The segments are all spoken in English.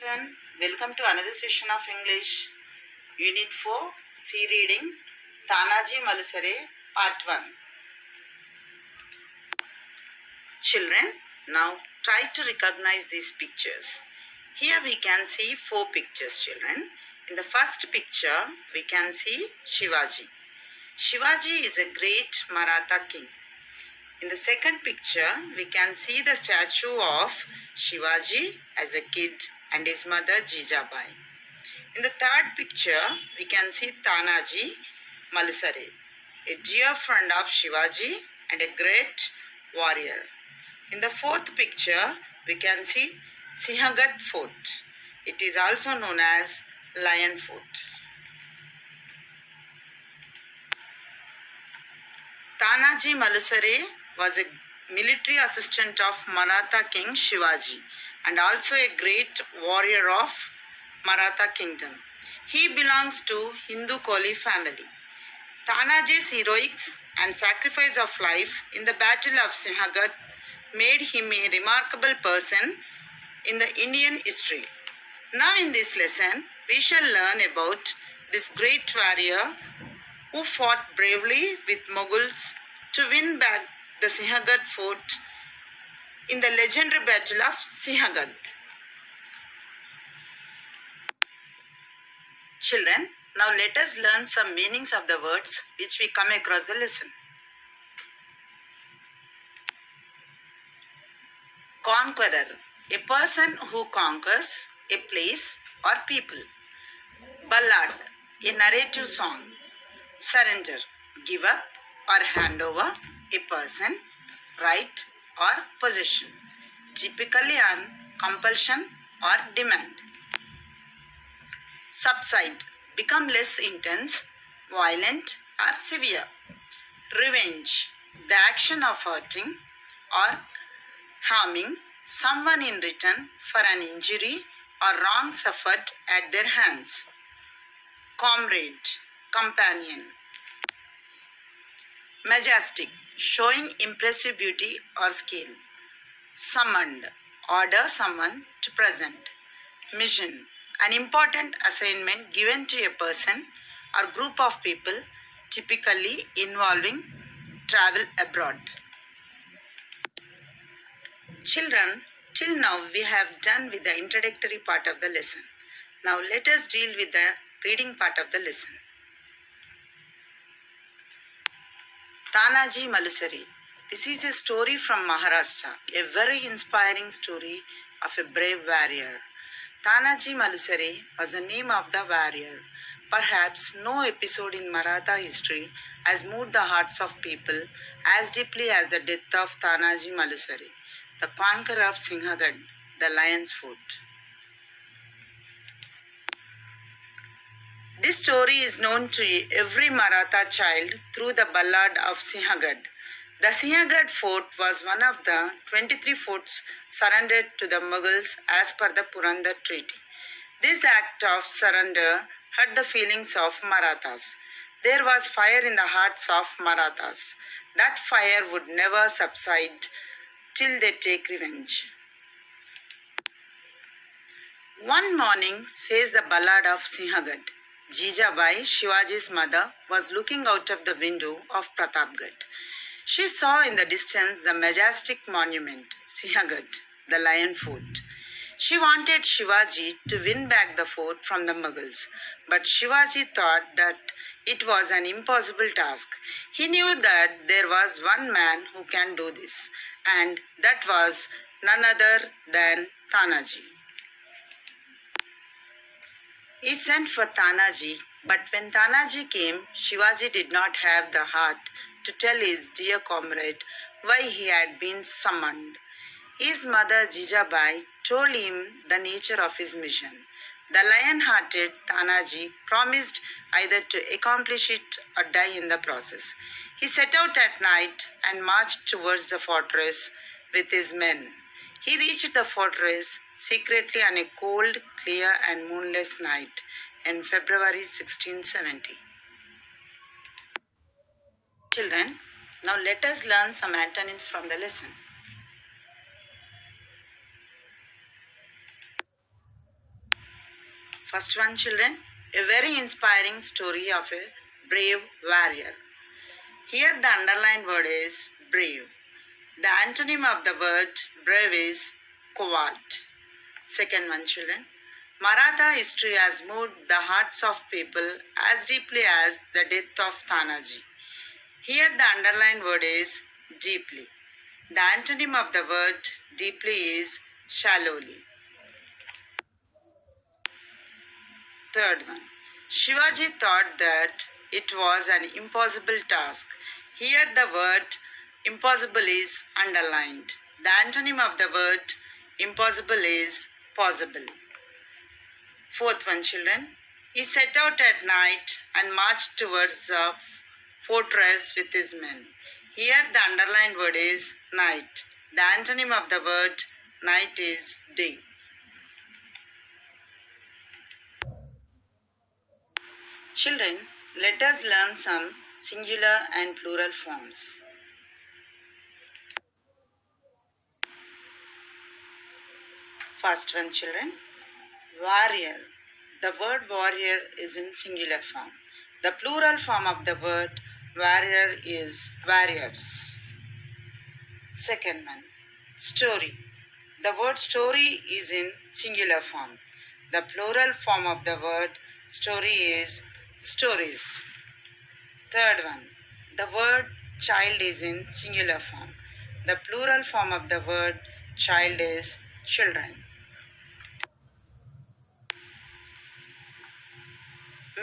Children, welcome to another session of English. Unit 4, C Reading, Tanaji Malusare, Part 1. Children, now try to recognize these pictures. Here we can see 4 pictures, children. In the first picture, we can see Shivaji. Shivaji is a great Maratha king. In the second picture, we can see the statue of Shivaji as a kid and his mother Jijabai. In the third picture, we can see Tanaji Malusare, a dear friend of Shivaji and a great warrior. In the fourth picture, we can see Sinhagad Fort. It is also known as Lion Fort. Tanaji Malusare was a military assistant of Maratha king Shivaji and also a great warrior of Maratha kingdom. He belongs to Hindu Koli family. Tanaji's heroics and sacrifice of life in the Battle of Sinhagad made him a remarkable person in the Indian history. Now in this lesson, we shall learn about this great warrior who fought bravely with Mughals to win back the Sinhagad fort in the legendary battle of Sinhagad. Children, now let us learn some meanings of the words which we come across the lesson. Conqueror, a person who conquers a place or people. Ballad, a narrative song. Surrender, give up or hand over a person, right or possession, typically on compulsion or demand. Subside, become less intense, violent or severe. Revenge, the action of hurting or harming someone in return for an injury or wrong suffered at their hands. Comrade, companion. Majestic, showing impressive beauty or skill. Summoned, order someone to present. Mission, an important assignment given to a person or group of people, typically involving travel abroad. Children, till now we have done with the introductory part of the lesson. Now let us deal with the reading part of the lesson. Tanaji Malusare. This is a story from Maharashtra, a very inspiring story of a brave warrior. Tanaji Malusare was the name of the warrior. Perhaps no episode in Maratha history has moved the hearts of people as deeply as the death of Tanaji Malusare, the conqueror of Sinhagad, the Lion's Fort. This story is known to every Maratha child through the ballad of Sinhagad. The Sinhagad fort was one of the 23 forts surrendered to the Mughals as per the Purandar Treaty. This act of surrender hurt the feelings of Marathas. There was fire in the hearts of Marathas. That fire would never subside till they take revenge. One morning, says the ballad of Sinhagad, Jijabai, Shivaji's mother, was looking out of the window of Pratapgarh. She saw in the distance the majestic monument, Sinhagad, the Lion Fort. She wanted Shivaji to win back the fort from the Mughals, but Shivaji thought that it was an impossible task. He knew that there was one man who can do this, and that was none other than Tanaji. He sent for Tanaji, but when Tanaji came, Shivaji did not have the heart to tell his dear comrade why he had been summoned. His mother Jijabai told him the nature of his mission. The lion-hearted Tanaji promised either to accomplish it or die in the process. He set out at night and marched towards the fortress with his men. He reached the fortress secretly on a cold, clear and moonless night in February 1670. Children, now let us learn some antonyms from the lesson. First one, children, a very inspiring story of a brave warrior. Here the underlined word is brave. The antonym of the word brave is coward. Second one, children, Maratha history has moved the hearts of people as deeply as the death of Tanaji. Here the underlined word is deeply. The antonym of the word deeply is shallowly. Third one, Shivaji thought that it was an impossible task. Here the word impossible is underlined. The antonym of the word impossible is possible. Fourth one, children, he set out at night and marched towards the fortress with his men. Here the underlined word is night. The antonym of the word night is day. Children, let us learn some singular and plural forms. First one, children, warrior. The word warrior is in singular form. The plural form of the word warrior is warriors. Second one, story. The word story is in singular form. The plural form of the word story is stories. Third one, the word child is in singular form. The plural form of the word child is children.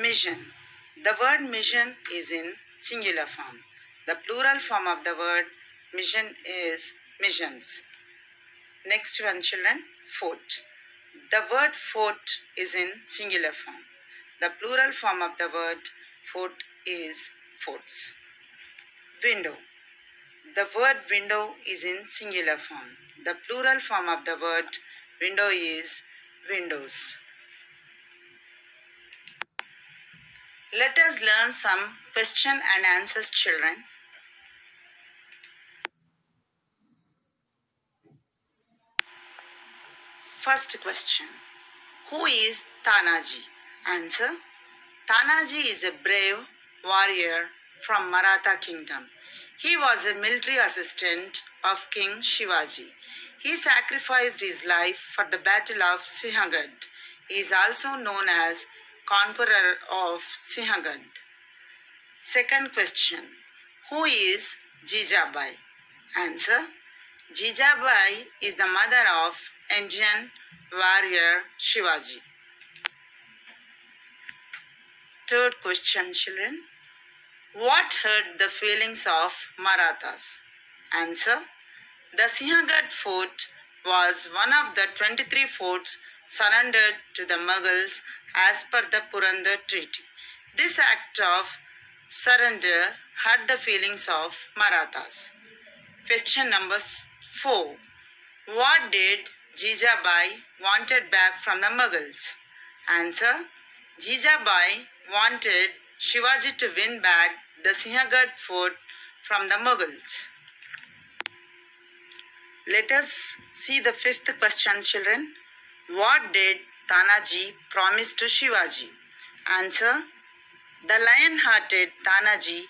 Mission. The word mission is in singular form. The plural form of the word mission is missions. Next one, children, fort. The word fort is in singular form. The plural form of the word fort is forts. Window. The word window is in singular form. The plural form of the word window is windows. Let us learn some question and answers, children. First question, who is Tanaji? Answer, Tanaji is a brave warrior from Maratha kingdom. He was a military assistant of King Shivaji. He sacrificed his life for the Battle of Sinhagad. He is also known as Conqueror of Sinhagad. Second question, who is Jijabai? Answer, Jijabai is the mother of Indian warrior Shivaji. Third question, children, what hurt the feelings of Marathas? Answer, the Sinhagad fort was one of the 23 forts surrendered to the Mughals as per the Purandar Treaty. This act of surrender hurt the feelings of Marathas. Question number 4. What did Jijabai wanted back from the Mughals? Answer, Jijabai wanted Shivaji to win back the Sinhagad fort from the Mughals. Let us see the fifth question, children. What did Tanaji promise to Shivaji? Answer, the lion-hearted Tanaji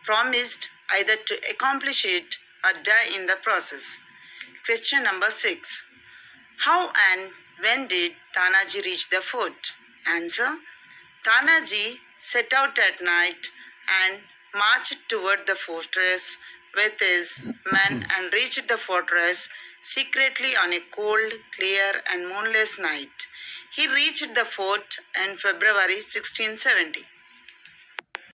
promised either to accomplish it or die in the process. Question number 6. How and when did Tanaji reach the fort? Answer, Tanaji set out at night and marched toward the fortress with his men and reached the fortress secretly on a cold, clear and moonless night. He reached the fort in February 1670.